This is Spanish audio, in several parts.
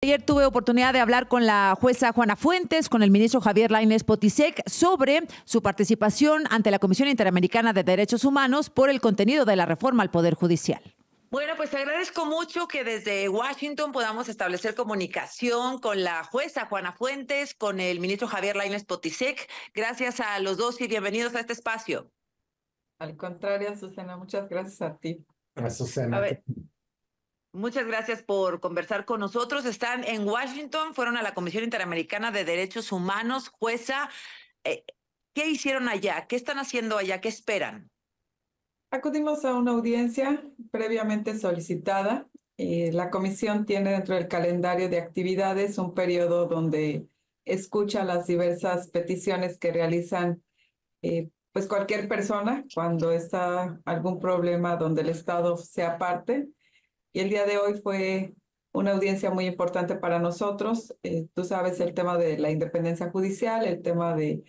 Ayer tuve oportunidad de hablar con la jueza Juana Fuentes, con el ministro Javier Lainez Potisek, sobre su participación ante la Comisión Interamericana de Derechos Humanos por el contenido de la reforma al Poder Judicial. Bueno, pues te agradezco mucho que desde Washington podamos establecer comunicación con la jueza Juana Fuentes, con el ministro Javier Lainez Potisek. Gracias a los dos y bienvenidos a este espacio. Al contrario, Susana, muchas gracias a ti. Susana. A ver, muchas gracias por conversar con nosotros. Están en Washington, fueron a la Comisión Interamericana de Derechos Humanos. Jueza, ¿qué hicieron allá? ¿Qué están haciendo allá? ¿Qué esperan? Acudimos a una audiencia previamente solicitada. La comisión tiene dentro del calendario de actividades un periodo donde escucha las diversas peticiones que realizan pues cualquier persona cuando está algún problema donde el Estado sea parte. Y el día de hoy fue una audiencia muy importante para nosotros. Tú sabes el tema de la independencia judicial, el tema de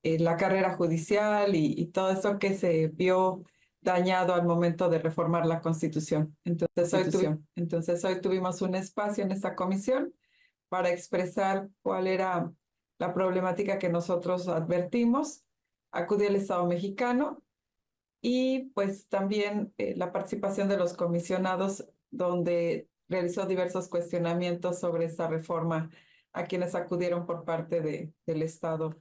la carrera judicial y todo eso que se vio dañado al momento de reformar la Constitución. Entonces hoy tuvimos un espacio en esta comisión para expresar cuál era la problemática que nosotros advertimos. Acudí al Estado mexicano y pues también la participación de los comisionados, donde realizó diversos cuestionamientos sobre esta reforma a quienes acudieron por parte del Estado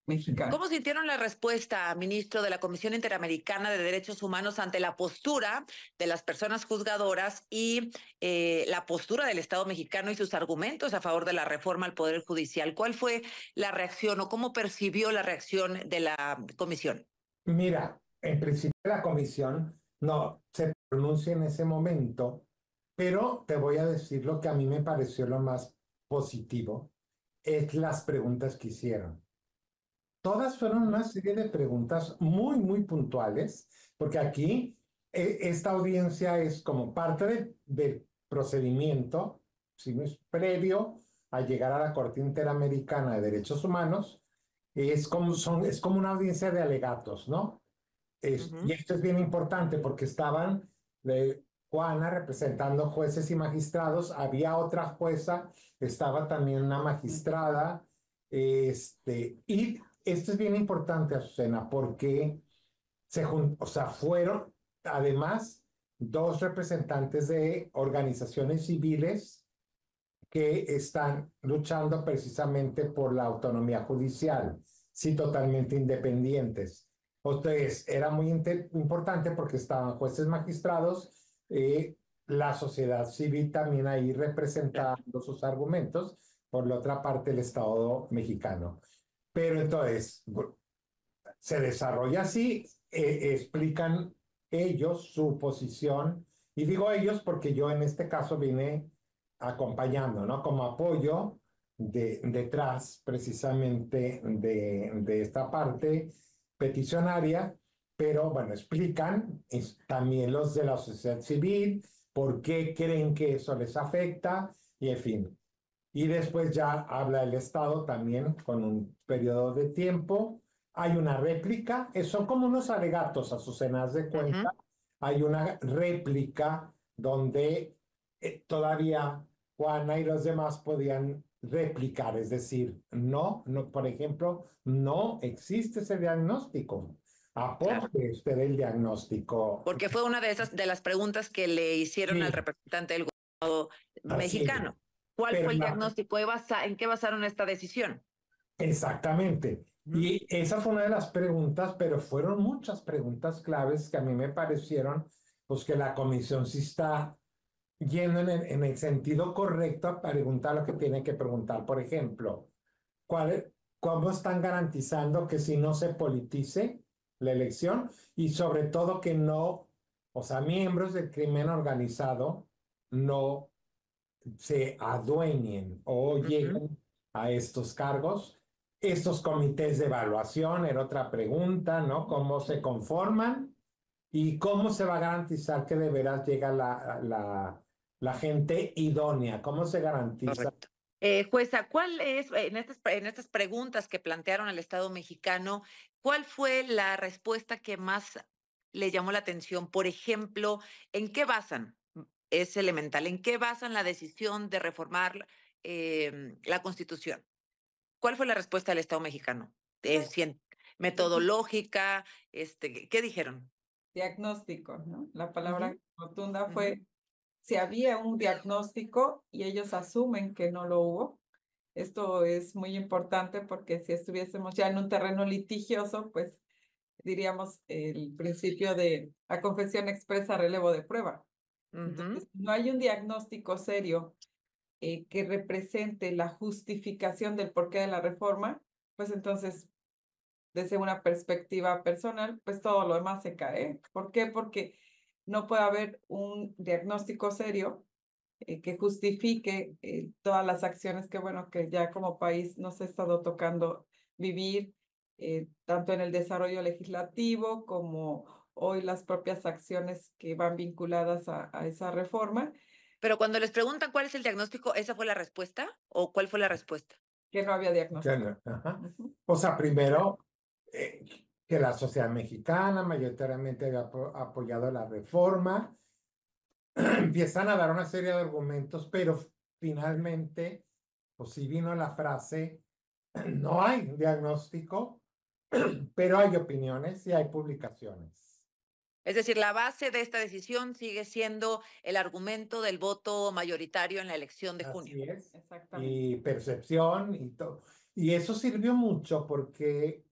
mexicano. ¿Cómo sintieron la respuesta, ministro, de la Comisión Interamericana de Derechos Humanos ante la postura de las personas juzgadoras y la postura del Estado mexicano y sus argumentos a favor de la reforma al Poder Judicial? ¿Cuál fue la reacción o cómo percibió la reacción de la comisión? Mira, en principio la comisión no se pronuncia en ese momento, pero te voy a decir lo que a mí me pareció lo más positivo, es las preguntas que hicieron. Todas fueron una serie de preguntas muy, muy puntuales, porque aquí esta audiencia es como parte del procedimiento, si no es previo a llegar a la Corte Interamericana de Derechos Humanos, es como una audiencia de alegatos, ¿no? Y esto es bien importante porque estaban Juana representando jueces y magistrados, había otra jueza, estaba también una magistrada, y esto es bien importante, Azucena, porque fueron además dos representantes de organizaciones civiles que están luchando precisamente por la autonomía judicial, sí, totalmente independientes. Entonces, era muy importante porque estaban jueces magistrados, la sociedad civil también ahí representando sus argumentos, por la otra parte el Estado mexicano. Pero entonces, se desarrolla así, explican ellos su posición, y digo ellos porque yo en este caso vine acompañando, ¿no? Como apoyo detrás precisamente de esta parte peticionaria, pero bueno, explican también los de la sociedad civil, por qué creen que eso les afecta, y en fin. Y después ya habla el Estado también con un periodo de tiempo. Hay una réplica, son como unos alegatos, Azucena, haz de cuenta. Hay una réplica donde todavía Juana y los demás podían replicar, es decir, no, por ejemplo, no existe ese diagnóstico. Aporte usted el diagnóstico. Porque fue una de las preguntas que le hicieron al representante del gobierno mexicano. ¿Cuál fue el diagnóstico? ¿En qué basaron esta decisión? Exactamente. Y esa fue una de las preguntas, pero fueron muchas preguntas claves que a mí me parecieron, pues que la comisión sí está yendo en el sentido correcto a preguntar lo que tiene que preguntar. Por ejemplo, ¿cómo están garantizando que si no se politice la elección? Y sobre todo que no, o sea, miembros del crimen organizado no se adueñen o lleguen a estos cargos. Estos comités de evaluación era otra pregunta, ¿no? ¿Cómo se conforman y cómo se va a garantizar que de veras llega la gente idónea? ¿Cómo se garantiza? Correcto. Jueza, ¿cuál es, en estas preguntas que plantearon al Estado mexicano, cuál fue la respuesta que más le llamó la atención? Por ejemplo, ¿en qué basan es elemental. ¿En qué basan la decisión de reformar la Constitución? ¿Cuál fue la respuesta del Estado mexicano? Metodológica, ¿qué dijeron? Diagnóstico, ¿no? La palabra rotunda fue si había un diagnóstico y ellos asumen que no lo hubo. Esto es muy importante porque si estuviésemos ya en un terreno litigioso, pues diríamos el principio de la confesión expresa relevo de prueba. Entonces, no hay un diagnóstico serio que represente la justificación del porqué de la reforma, pues entonces, desde una perspectiva personal, pues todo lo demás se cae. ¿Por qué? Porque no puede haber un diagnóstico serio que justifique todas las acciones que, bueno, que ya como país nos ha estado tocando vivir, tanto en el desarrollo legislativo como hoy las propias acciones que van vinculadas a esa reforma. Pero cuando les preguntan cuál es el diagnóstico, ¿esa fue la respuesta? ¿O cuál fue la respuesta? Que no había diagnóstico. O sea, primero, que la sociedad mexicana mayoritariamente había apoyado la reforma. Empiezan a dar una serie de argumentos, pero finalmente, pues sí vino la frase, no hay diagnóstico, pero hay opiniones y hay publicaciones. Es decir, la base de esta decisión sigue siendo el argumento del voto mayoritario en la elección de junio. Así es. Exactamente. Y percepción y todo. Y eso sirvió mucho porque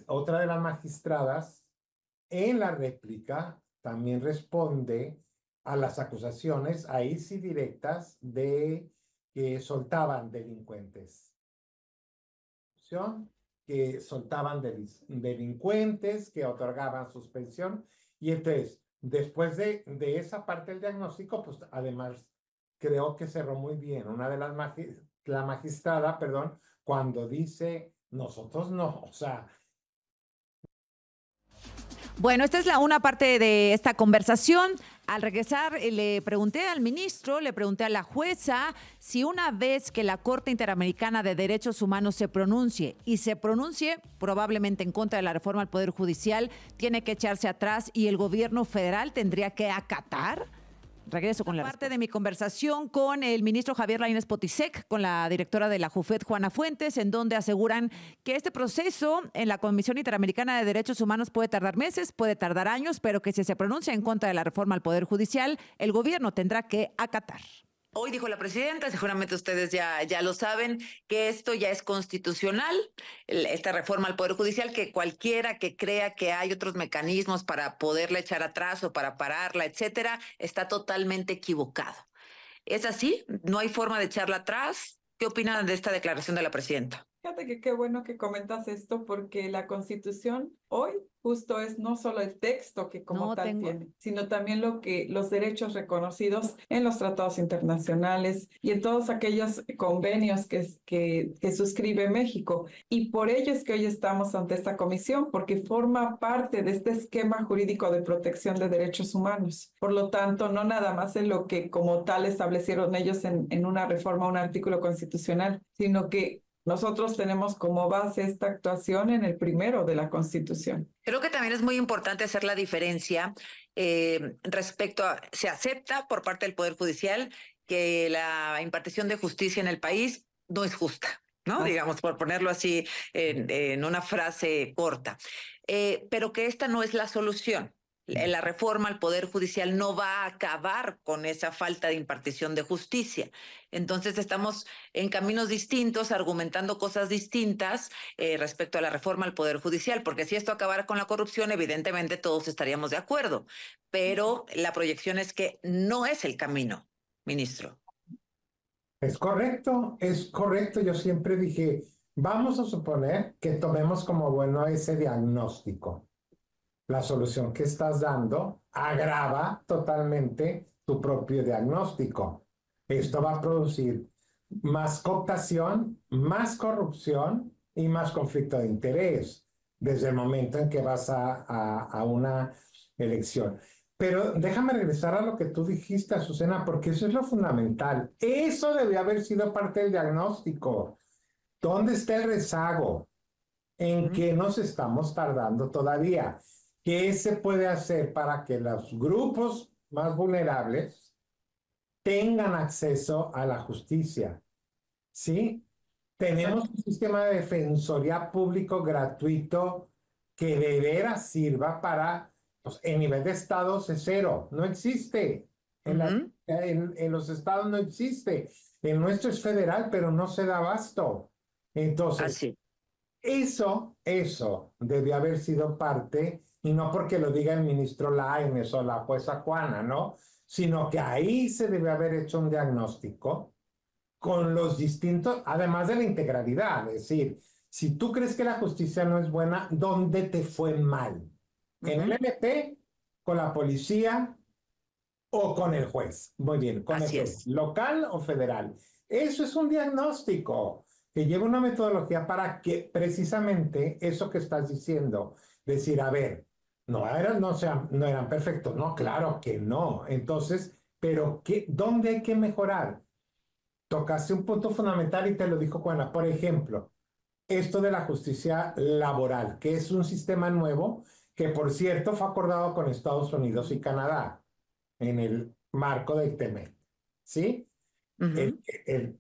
otra de las magistradas en la réplica también responde a las acusaciones, ahí sí directas, de que soltaban delincuentes. Que soltaban delincuentes, que otorgaban suspensión. Y entonces, después de esa parte del diagnóstico, pues además creo que cerró muy bien la magistrada, perdón, cuando dice, nosotros no, o sea. Bueno, esta es una parte de esta conversación. Al regresar, le pregunté al ministro, le pregunté a la jueza si una vez que la Corte Interamericana de Derechos Humanos se pronuncie probablemente en contra de la reforma al Poder Judicial, tiene que echarse atrás y el gobierno federal tendría que acatar. Regreso con la parte de mi conversación con el ministro Javier Lainez Potisek, con la directora de la JUFED, Juana Fuentes, en donde aseguran que este proceso en la Comisión Interamericana de Derechos Humanos puede tardar meses, puede tardar años, pero que si se pronuncia en contra de la reforma al Poder Judicial, el gobierno tendrá que acatar. Hoy dijo la presidenta, seguramente ustedes ya lo saben, que esto ya es constitucional, esta reforma al Poder Judicial, que cualquiera que crea que hay otros mecanismos para poderla echar atrás o para pararla, etcétera, está totalmente equivocado. ¿Es así? ¿No hay forma de echarla atrás? ¿Qué opinan de esta declaración de la presidenta? Fíjate que qué bueno que comentas esto porque la Constitución hoy justo es no solo el texto que como tal tiene, sino también los derechos reconocidos en los tratados internacionales y en todos aquellos convenios que suscribe México. Y por ello es que hoy estamos ante esta comisión, porque forma parte de este esquema jurídico de protección de derechos humanos. Por lo tanto, no nada más en lo que como tal establecieron ellos en una reforma, un artículo constitucional, sino que nosotros tenemos como base esta actuación en el primero de la Constitución. Creo que también es muy importante hacer la diferencia respecto a, se acepta por parte del Poder Judicial que la impartición de justicia en el país no es justa, ¿no? Digamos, por ponerlo así en una frase corta, pero que esta no es la solución. La reforma al Poder Judicial no va a acabar con esa falta de impartición de justicia. Entonces estamos en caminos distintos, argumentando cosas distintas respecto a la reforma al Poder Judicial, porque si esto acabara con la corrupción, evidentemente todos estaríamos de acuerdo, pero la proyección es que no es el camino, ministro. Es correcto. Yo siempre dije, vamos a suponer que tomemos como bueno ese diagnóstico. La solución que estás dando agrava totalmente tu propio diagnóstico. Esto va a producir más cooptación, más corrupción y más conflicto de interés desde el momento en que vas a una elección. Pero déjame regresar a lo que tú dijiste, Azucena, porque eso es lo fundamental. Eso debió haber sido parte del diagnóstico. ¿Dónde está el rezago? ¿En qué nos estamos tardando todavía? ¿Qué se puede hacer para que los grupos más vulnerables tengan acceso a la justicia, ¿sí? Tenemos un sistema de defensoría público gratuito que de veras sirva para, pues, en nivel de estados es cero, no existe. En los estados no existe. El nuestro es federal, pero no se da abasto. Entonces, Así. eso debió haber sido parte, y no porque lo diga el ministro Lainez o la jueza Juana, ¿no? Sino que ahí se debe haber hecho un diagnóstico con los distintos, además de la integralidad, es decir, si tú crees que la justicia no es buena, ¿dónde te fue mal? ¿En el MP, con la policía o con el juez? Muy bien, ¿con el juez local o federal? Eso es un diagnóstico que lleva una metodología para que precisamente eso que estás diciendo, decir, a ver, no eran perfectos, no, claro que no. Entonces, pero ¿dónde hay que mejorar? Tocaste un punto fundamental y te lo dijo Juana. Por ejemplo, esto de la justicia laboral, que es un sistema nuevo que, por cierto, fue acordado con Estados Unidos y Canadá en el marco del TEMEC, ¿sí?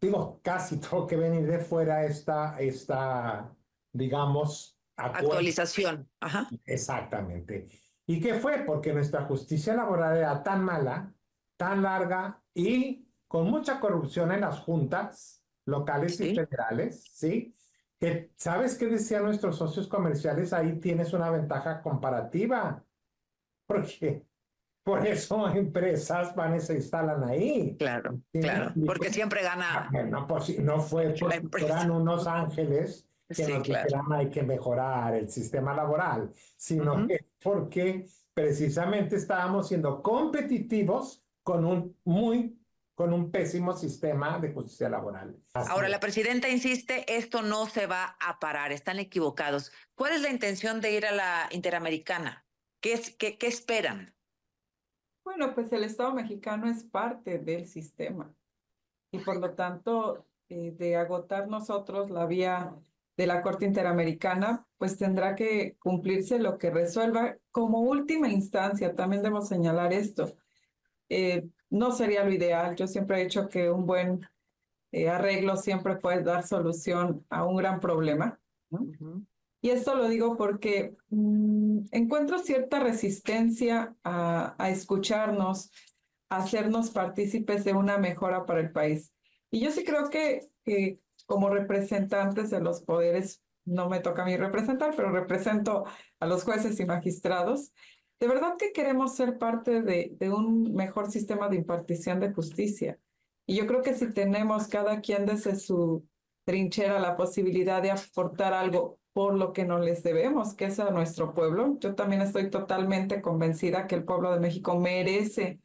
Digo, casi tuvo que venir de fuera esta digamos, actualización. Ajá. Exactamente. ¿Y qué fue? Porque nuestra justicia laboral era tan mala, tan larga y con mucha corrupción en las juntas locales y federales, ¿sí? Que, ¿sabes qué decían nuestros socios comerciales? Ahí tienes una ventaja comparativa, porque por eso empresas van y se instalan ahí. Claro, ¿Sí? claro, porque siempre gana. No, pues, no fue porque eran unos ángeles que nos dijeran hay que mejorar el sistema laboral, sino que porque precisamente estábamos siendo competitivos con un pésimo sistema de justicia laboral. Ahora, la presidenta insiste, esto no se va a parar, están equivocados. ¿Cuál es la intención de ir a la Interamericana? ¿Qué esperan? Bueno, pues el Estado mexicano es parte del sistema y por lo tanto, de agotar nosotros la vía de la Corte Interamericana, pues tendrá que cumplirse lo que resuelva como última instancia. También debemos señalar esto. No sería lo ideal. Yo siempre he dicho que un buen arreglo siempre puede dar solución a un gran problema, ¿no? Y esto lo digo porque encuentro cierta resistencia a escucharnos, a hacernos partícipes de una mejora para el país. Y yo sí creo que como representantes de los poderes, no me toca a mí representar, pero represento a los jueces y magistrados, de verdad que queremos ser parte de un mejor sistema de impartición de justicia. Y yo creo que si tenemos cada quien desde su trinchera la posibilidad de aportar algo por lo que no les debemos, que es a nuestro pueblo. Yo también estoy totalmente convencida que el pueblo de México merece,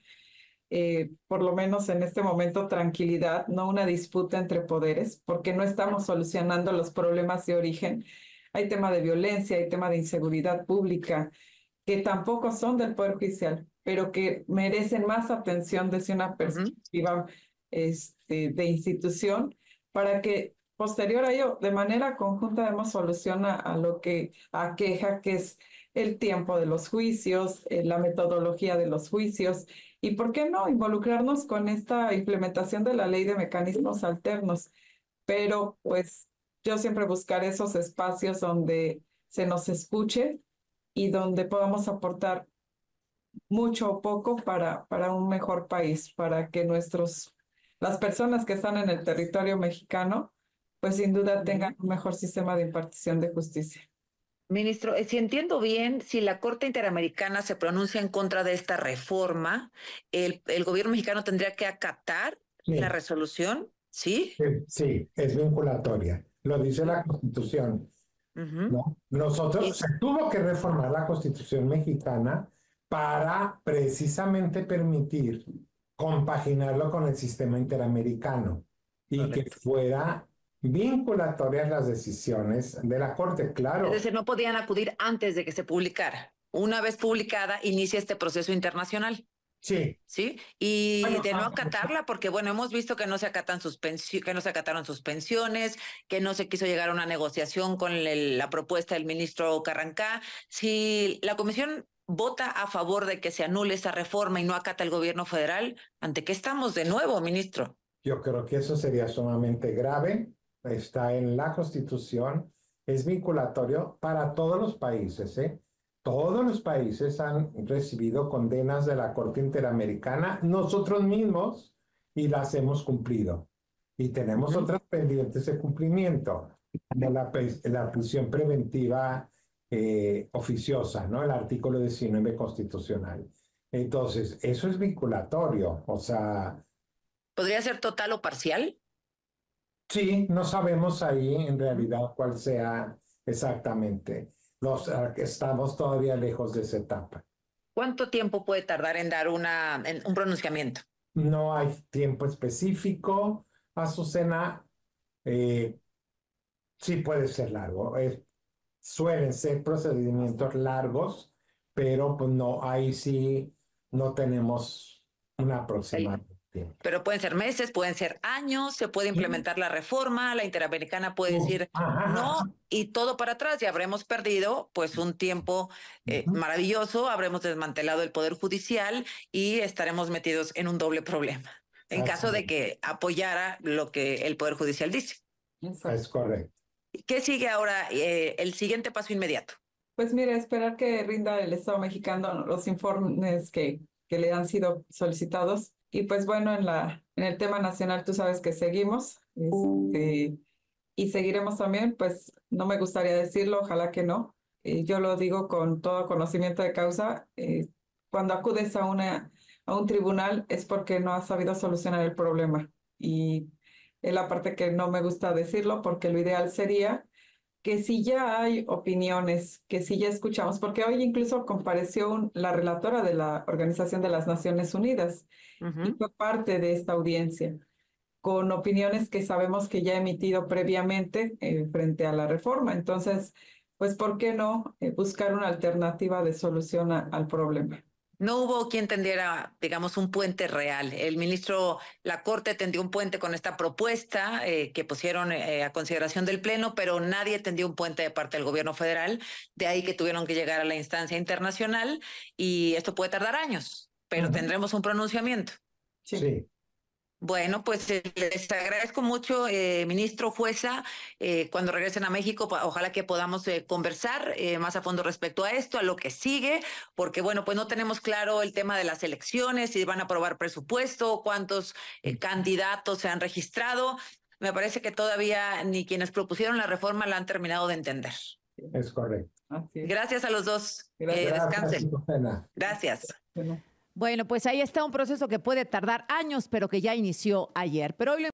por lo menos en este momento, tranquilidad, no una disputa entre poderes, porque no estamos solucionando los problemas de origen. Hay tema de violencia, hay tema de inseguridad pública, que tampoco son del Poder Judicial, pero que merecen más atención desde una perspectiva de institución, para que posterior a ello, de manera conjunta, demos solución a lo que aqueja, que es el tiempo de los juicios, la metodología de los juicios, y por qué no involucrarnos con esta implementación de la ley de mecanismos alternos. Pero pues yo siempre buscaré esos espacios donde se nos escuche y donde podamos aportar mucho o poco para un mejor país, para que las personas que están en el territorio mexicano, pues sin duda tengan un mejor sistema de impartición de justicia. Ministro, si entiendo bien, si la Corte Interamericana se pronuncia en contra de esta reforma, el gobierno mexicano tendría que acatar la resolución, ¿sí? Sí, es vinculatoria. Lo dice la Constitución. ¿No? Nosotros se tuvo que reformar la Constitución mexicana para precisamente permitir compaginarlo con el sistema interamericano y que fuera vinculatorias las decisiones de la Corte, claro. Es decir, no podían acudir antes de que se publicara. Una vez publicada, inicia este proceso internacional. Sí. ¿Sí? Y bueno, de no acatarla, porque bueno, hemos visto que no se acataron suspensiones, que no se quiso llegar a una negociación con la propuesta del ministro Carrancá. Si la comisión vota a favor de que se anule esa reforma y no acata el gobierno federal, ¿ante qué estamos de nuevo, ministro? Yo creo que eso sería sumamente grave. Está en la Constitución, es vinculatorio para todos los países, ¿eh? Todos los países han recibido condenas de la Corte Interamericana, nosotros mismos, y las hemos cumplido. Y tenemos otras pendientes de cumplimiento, como la prisión preventiva oficiosa, ¿no? El artículo 19 constitucional. Entonces, eso es vinculatorio, o sea... ¿Podría ser total o parcial? Sí, no sabemos ahí en realidad cuál sea exactamente. Estamos todavía lejos de esa etapa. ¿Cuánto tiempo puede tardar en dar un pronunciamiento? No hay tiempo específico. Azucena, sí puede ser largo. Suelen ser procedimientos largos, pero pues no, ahí sí no tenemos un aproximado tiempo. Pero pueden ser meses, pueden ser años, se puede implementar la reforma, la Interamericana puede decir no y todo para atrás y habremos perdido pues un tiempo maravilloso, habremos desmantelado el Poder Judicial y estaremos metidos en un doble problema en caso de que apoyara lo que el Poder Judicial dice. Es correcto. ¿Qué sigue ahora? El siguiente paso inmediato. Pues mira, esperar que rinda el Estado mexicano los informes que le han sido solicitados. Y pues bueno, en el tema nacional tú sabes que seguimos y seguiremos también, pues no me gustaría decirlo, ojalá que no. Yo lo digo con todo conocimiento de causa. Cuando acudes a un tribunal es porque no has sabido solucionar el problema. Y es la parte que no me gusta decirlo, porque lo ideal sería que si ya hay opiniones, que si ya escuchamos, porque hoy incluso compareció la relatora de la Organización de las Naciones Unidas y fue parte de esta audiencia, con opiniones que sabemos que ya ha emitido previamente frente a la reforma. Entonces, pues, ¿por qué no buscar una alternativa de solución al problema? No hubo quien tendiera, digamos, un puente real. El ministro, la Corte tendió un puente con esta propuesta que pusieron a consideración del Pleno, pero nadie tendió un puente de parte del gobierno federal. De ahí que tuvieron que llegar a la instancia internacional y esto puede tardar años, pero tendremos un pronunciamiento. Sí. Bueno, pues les agradezco mucho, ministro, jueza, cuando regresen a México, ojalá que podamos conversar más a fondo respecto a esto, a lo que sigue, porque bueno, pues no tenemos claro el tema de las elecciones, si van a aprobar presupuesto, cuántos candidatos se han registrado. Me parece que todavía ni quienes propusieron la reforma la han terminado de entender. Es correcto. Así es. Gracias a los dos. Gracias. Descansen. Gracias. Bueno, pues ahí está un proceso que puede tardar años, pero que ya inició ayer. Pero hoy